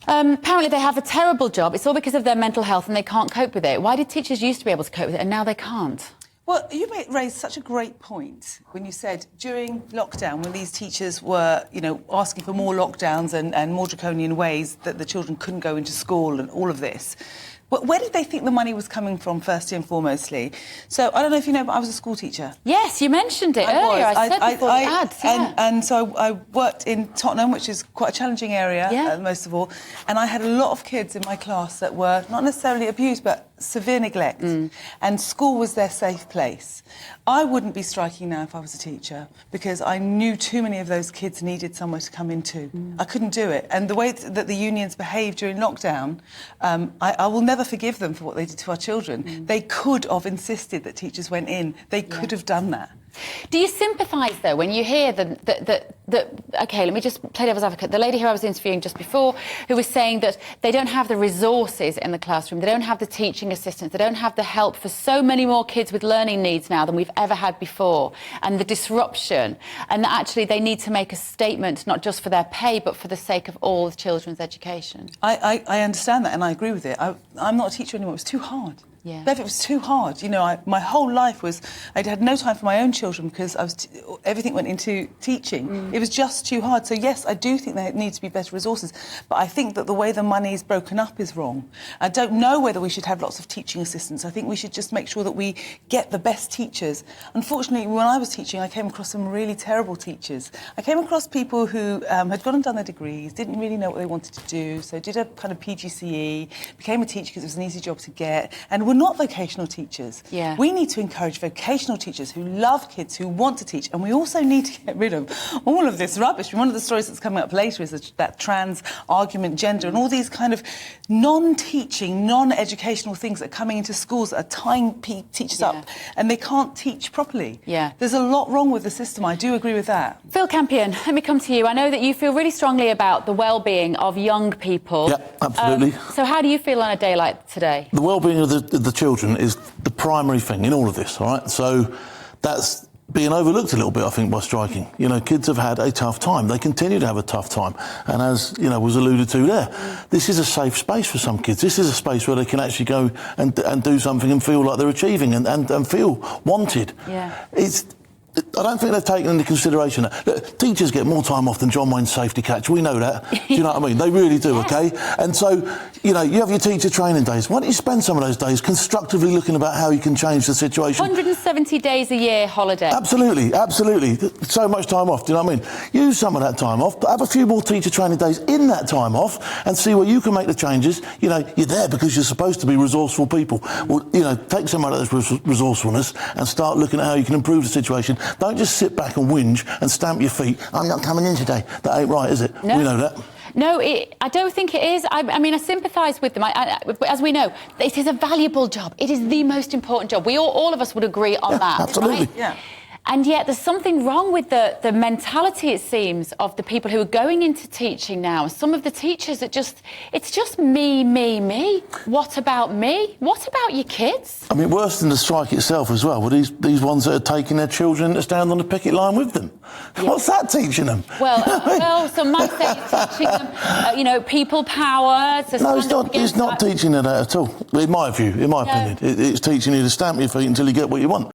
Apparently they have a terrible job. It's all because of their mental health and they can't cope with it. Why did teachers used to be able to cope with it and now they can't? Well, you raised such a great point when you said during lockdown, when these teachers were, asking for more lockdowns and more draconian ways that the children couldn't go into school and all of this. But where did they think the money was coming from, first and foremostly? So, I don't know if you know, but I was a school teacher. Yes, you mentioned it earlier. I said before the ads, and so I worked in Tottenham, which is quite a challenging area, most of all. And I had a lot of kids in my class that were not necessarily abused, but severe neglect. And school was their safe place. I wouldn't be striking now if I was a teacher, because I knew too many of those kids needed somewhere to come into. I couldn't do it. And the way that the unions behaved during lockdown, I will never forgive them for what they did to our children. They could have insisted that teachers went in. They could have done that. Do you sympathise, though, when you hear OK, let me just play devil's advocate. The lady who I was interviewing just before, who was saying that they don't have the resources in the classroom, they don't have the teaching assistants, they don't have the help for so many more kids with learning needs now than we've ever had before, and the disruption, and that actually they need to make a statement, not just for their pay, but for the sake of all the children's education. I understand that, and I agree with it. I'm not a teacher anymore. It was too hard. Yeah. Bev, it was too hard. My whole life was... I had no time for my own children because everything went into teaching. It was just too hard. So, yes, I do think there need to be better resources, but I think that the way the money is broken up is wrong. I don't know whether we should have lots of teaching assistants. I think we should just make sure that we get the best teachers. Unfortunately, when I was teaching, I came across some really terrible teachers. I came across people who had gone and done their degrees, didn't really know what they wanted to do, so did a kind of PGCE, became a teacher because it was an easy job to get, and were not vocational teachers. Yeah. We need to encourage vocational teachers who love kids, who want to teach, and we also need to get rid of all of this rubbish. One of the stories that's coming up later is that trans argument, gender, and all these kind of non-teaching, non-educational things that are coming into schools that are tying teachers up, and they can't teach properly. Yeah. There's a lot wrong with the system. I do agree with that. Phil Campion, let me come to you. I know that you feel really strongly about the well-being of young people. Yeah, absolutely. So how do you feel on a day like today? The well-being of the children is the primary thing in all of this, all right? So that's being overlooked a little bit, I think, by striking. Kids have had a tough time. They continue to have a tough time. And as, was alluded to there, this is a safe space for some kids. This is a space where they can actually go and do something and feel like they're achieving and feel wanted. Yeah. I don't think they've taken into consideration that. Look, teachers get more time off than John Wayne's safety catch. We know that. Do you know what I mean? They really do, OK? And so, you have your teacher training days. Why don't you spend some of those days constructively looking about how you can change the situation? 170 days a year holiday. Absolutely, absolutely. So much time off, do you know what I mean? Use some of that time off, but have a few more teacher training days in that time off and see where you can make the changes. You're there because you're supposed to be resourceful people. Well, take some of that resourcefulness and start looking at how you can improve the situation. Don't just sit back and whinge and stamp your feet. I'm not coming in today. That ain't right, is it? No. We know that. No, I don't think it is. I mean, I sympathise with them. As we know, it is a valuable job. It is the most important job. All of us would agree on that. Absolutely. Right? Yeah. And yet there's something wrong with the mentality, it seems, of the people who are going into teaching now. Some of the teachers it's just me, me, me. What about me? What about your kids? I mean, worse than the strike itself as well were these ones that are taking their children to stand on the picket line with them. Yeah. What's that teaching them? Well, some might say it's teaching them, people power. No, it's not teaching them that at all. In my view, in my opinion. It's teaching you to stamp your feet until you get what you want.